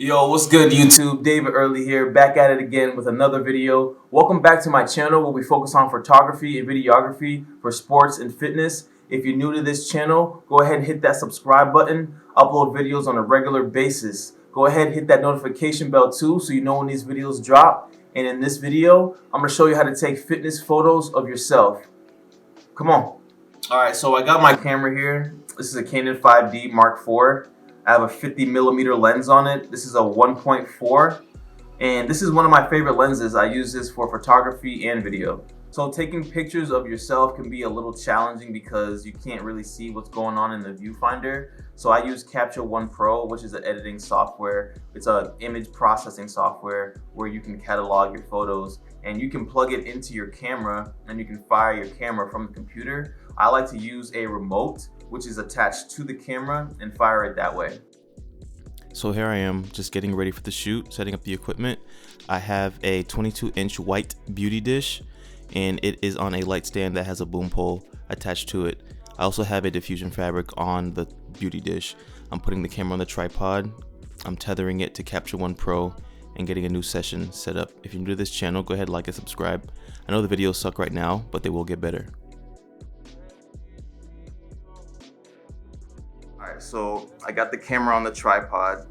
Yo, what's good YouTube? David Early here, back at it again with another video. Welcome back to my channel where we focus on photography and videography for sports and fitness. If you're new to this channel, go ahead and hit that subscribe button. Upload videos on a regular basis. Go ahead and hit that notification bell too so you know when these videos drop. And in this video, I'm going to show you how to take fitness photos of yourself. Come on. Alright, so I got my camera here. This is a Canon 5D Mark IV. I have a 50mm lens on it. This is a 1.4, and this is one of my favorite lenses. I use this for photography and video. So taking pictures of yourself can be a little challenging because you can't really see what's going on in the viewfinder. So I use Capture One Pro, which is an editing software. It's an image processing software where you can catalog your photos and you can plug it into your camera and you can fire your camera from the computer. I like to use a remote which is attached to the camera and fire it that way. So here I am just getting ready for the shoot, setting up the equipment. I have a 22-inch white beauty dish and it is on a light stand that has a boom pole attached to it. I also have a diffusion fabric on the beauty dish. I'm putting the camera on the tripod. I'm tethering it to Capture One Pro and getting a new session set up. If you're new to this channel, go ahead, like and subscribe. I know the videos suck right now, but they will get better. Alright, so I got the camera on the tripod.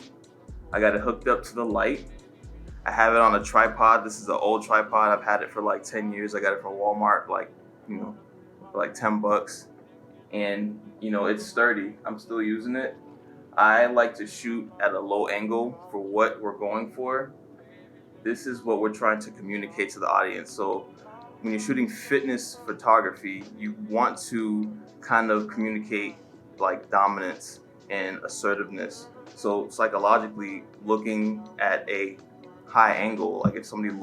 I got it hooked up to the light. I have it on a tripod. This is an old tripod. I've had it for like 10 years. I got it from Walmart, for like 10 bucks. And, it's sturdy. I'm still using it. I like to shoot at a low angle for what we're going for. This is what we're trying to communicate to the audience. So when you're shooting fitness photography, you want to kind of communicate like dominance and assertiveness. So psychologically, looking at a high angle, like if somebody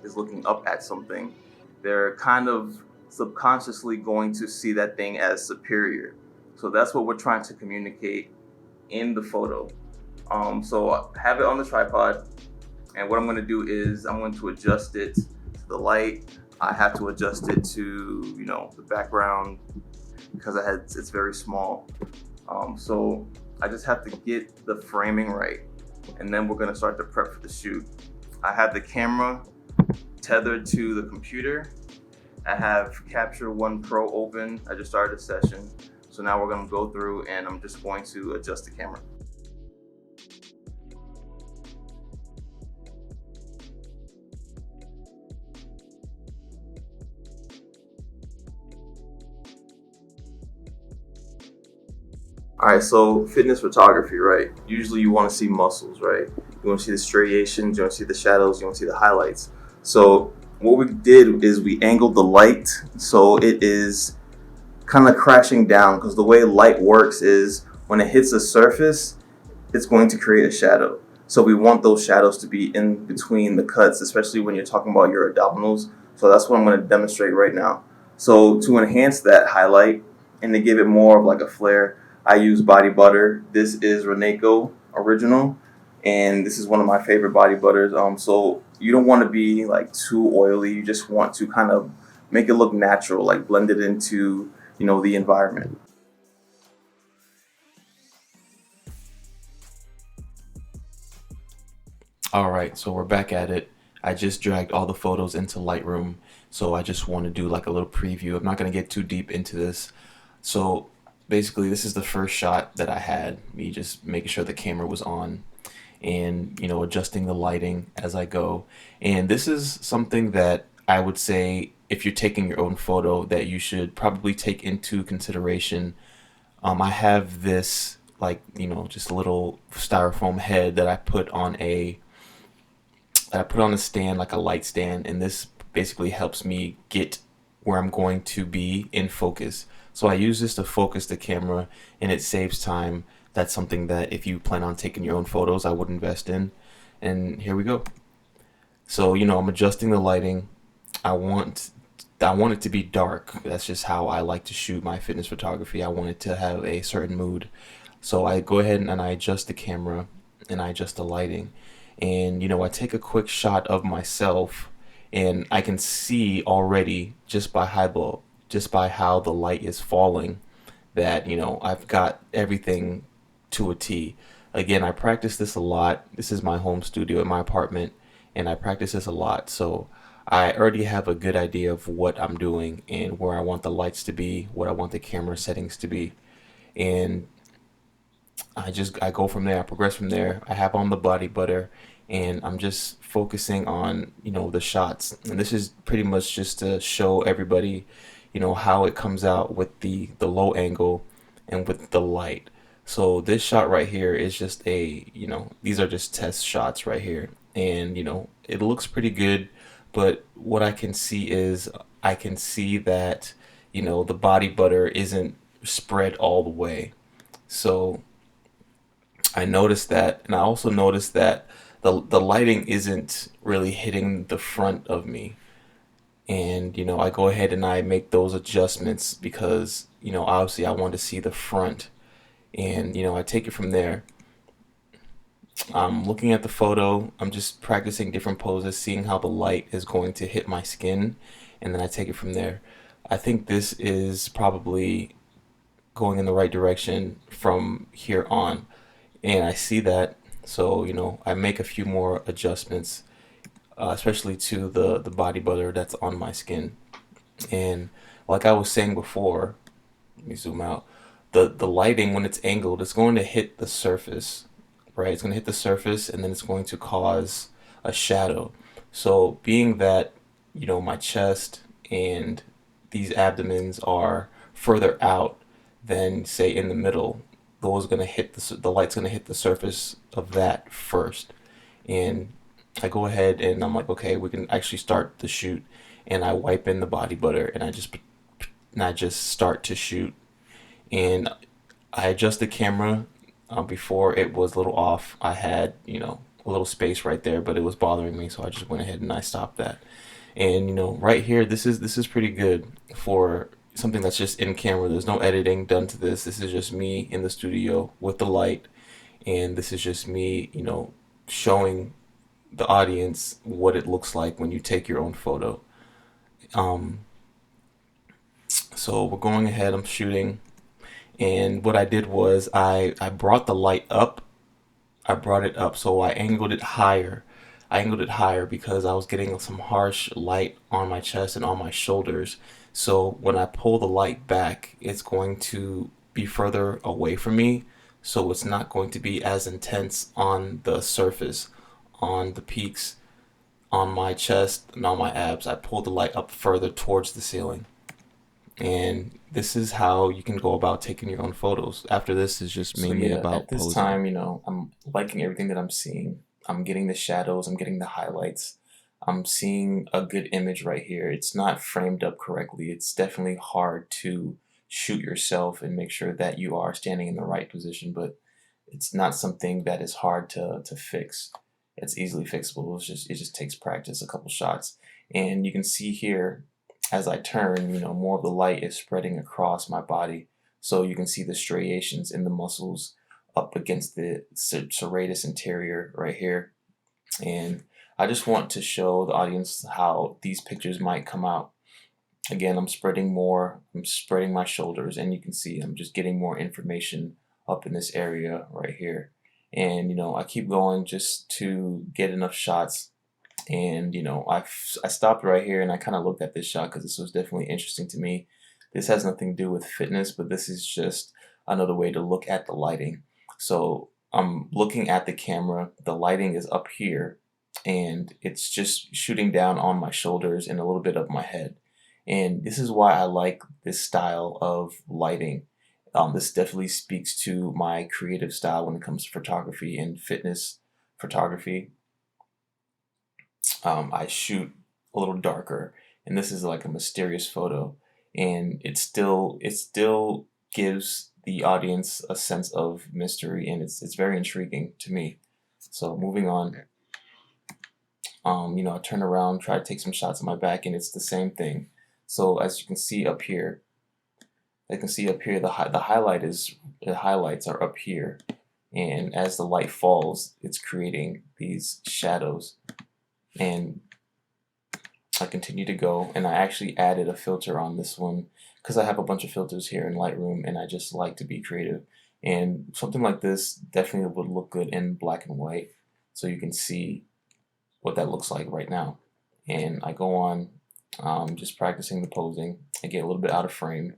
is looking up at something, they're kind of subconsciously going to see that thing as superior. So that's what we're trying to communicate in the photo. So I have it on the tripod, and what I'm going to do is I'm going to adjust it to the light. I have to adjust it to the background because it's very small. So I just have to get the framing right, and then we're gonna start the prep for the shoot. I have the camera tethered to the computer. I have Capture One Pro open. I just started a session. So now we're gonna go through and I'm just going to adjust the camera. All right, so fitness photography, right? Usually you want to see muscles, right? You want to see the striations, you want to see the shadows, you want to see the highlights. So what we did is we angled the light so it is kind of crashing down, because the way light works is when it hits a surface, it's going to create a shadow. So we want those shadows to be in between the cuts, especially when you're talking about your abdominals. So that's what I'm going to demonstrate right now. So to enhance that highlight and to give it more of like a flare, I use body butter. This is Reneco original, and this is one of my favorite body butters. So you don't want to be like too oily. You just want to kind of make it look natural, like blend it into, the environment. Alright, so we're back at it. I just dragged all the photos into Lightroom, so I just want to do like a little preview. I'm not going to get too deep into this. So basically this is the first shot that I had, me just making sure the camera was on and adjusting the lighting as I go. And this is something that I would say, if you're taking your own photo, that you should probably take into consideration. I have this just a little styrofoam head that I put on a stand, like a light stand, and this basically helps me get where I'm going to be in focus. So I use this to focus the camera and it saves time. That's something that if you plan on taking your own photos, I would invest in. And here we go. So, I'm adjusting the lighting. I want it to be dark. That's just how I like to shoot my fitness photography. I want it to have a certain mood. So I go ahead and I adjust the camera and I adjust the lighting. And, I take a quick shot of myself and I can see already just by how the light is falling that I've got everything to a T. again, I practice this a lot. This is my home studio in my apartment, and I practice this a lot. So I already have a good idea of what I'm doing and where I want the lights to be, what I want the camera settings to be. And I go from there. I progress from there. I have on the body butter, and I'm just focusing on the shots. And this is pretty much just to show everybody, how it comes out with the low angle and with the light. So this shot right here is just these are just test shots right here, and it looks pretty good. But what I can see is I can see that the body butter isn't spread all the way. So I noticed that, and I also noticed that the lighting isn't really hitting the front of me. And I go ahead and I make those adjustments because obviously I want to see the front, and I take it from there. I'm looking at the photo. I'm just practicing different poses, seeing how the light is going to hit my skin, and then I take it from there. I think this is probably going in the right direction from here on, and I see that. So I make a few more adjustments, especially to the body butter that's on my skin. And like I was saying before, let me zoom out. The lighting, when it's angled, it's going to hit the surface, right? It's going to hit the surface, and then it's going to cause a shadow. So being that my chest and these abdomens are further out than say in the middle, those are going to hit the light's going to hit the surface of that first. And I go ahead and I'm like, okay, we can actually start the shoot. And I wipe in the body butter, and I just start to shoot. And I adjust the camera. Before it was a little off. I had a little space right there, but it was bothering me, so I just went ahead and I stopped that. And right here, this is pretty good for something that's just in camera. There's no editing done to this. This is just me in the studio with the light, and this is just me, showing the audience what it looks like when you take your own photo. Um, so we're going ahead. I'm shooting, and what I did was I brought the light up. I brought it up, so I angled it higher. I angled it higher because I was getting some harsh light on my chest and on my shoulders. So when I pull the light back, it's going to be further away from me. So it's not going to be as intense on the surface, on the peaks, on my chest, and on my abs. I pulled the light up further towards the ceiling. And this is how you can go about taking your own photos. After this is just So mainly yeah, at about this posing. time, I'm liking everything that I'm seeing. I'm getting the shadows, I'm getting the highlights. I'm seeing a good image right here. It's not framed up correctly. It's definitely hard to shoot yourself and make sure that you are standing in the right position, but it's not something that is hard to fix. It's easily fixable. It just takes practice, a couple shots. And you can see here as I turn, more of the light is spreading across my body. So you can see the striations in the muscles up against the serratus anterior right here. And I just want to show the audience how these pictures might come out. Again, I'm spreading more, I'm spreading my shoulders, and you can see I'm just getting more information up in this area right here. And I keep going just to get enough shots. And I stopped right here and I kind of looked at this shot because this was definitely interesting to me. This has nothing to do with fitness, but this is just another way to look at the lighting. So I'm looking at the camera, the lighting is up here, and it's just shooting down on my shoulders and a little bit of my head. And this is why I like this style of lighting. This definitely speaks to my creative style when it comes to photography and fitness photography. I shoot a little darker, and this is like a mysterious photo, and it still gives the audience a sense of mystery, and it's very intriguing to me. So moving on, I turn around, try to take some shots of my back, and it's the same thing. So as you can see up here, the highlights are up here, and as the light falls, it's creating these shadows. And I continue to go, and I actually added a filter on this one because I have a bunch of filters here in Lightroom, and I just like to be creative. And something like this definitely would look good in black and white. So you can see what that looks like right now. And I go on just practicing the posing. I get a little bit out of frame.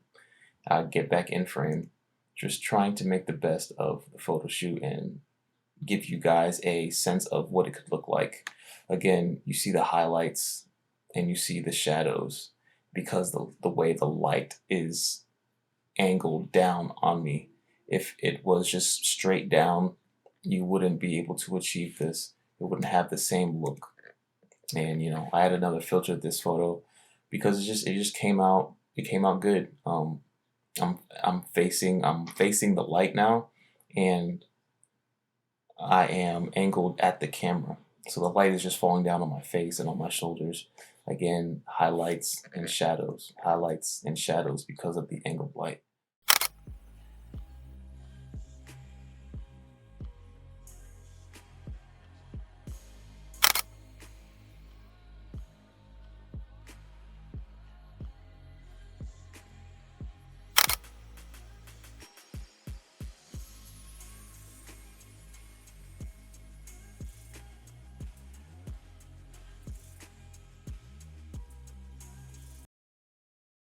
I get back in frame, just trying to make the best of the photo shoot and give you guys a sense of what it could look like. Again, you see the highlights and you see the shadows because the way the light is angled down on me. If it was just straight down, you wouldn't be able to achieve this. It wouldn't have the same look. And I had another filter of this photo because it just came out good. I'm facing the light now, and I am angled at the camera. So the light is just falling down on my face and on my shoulders. Again, highlights and shadows because of the angled light.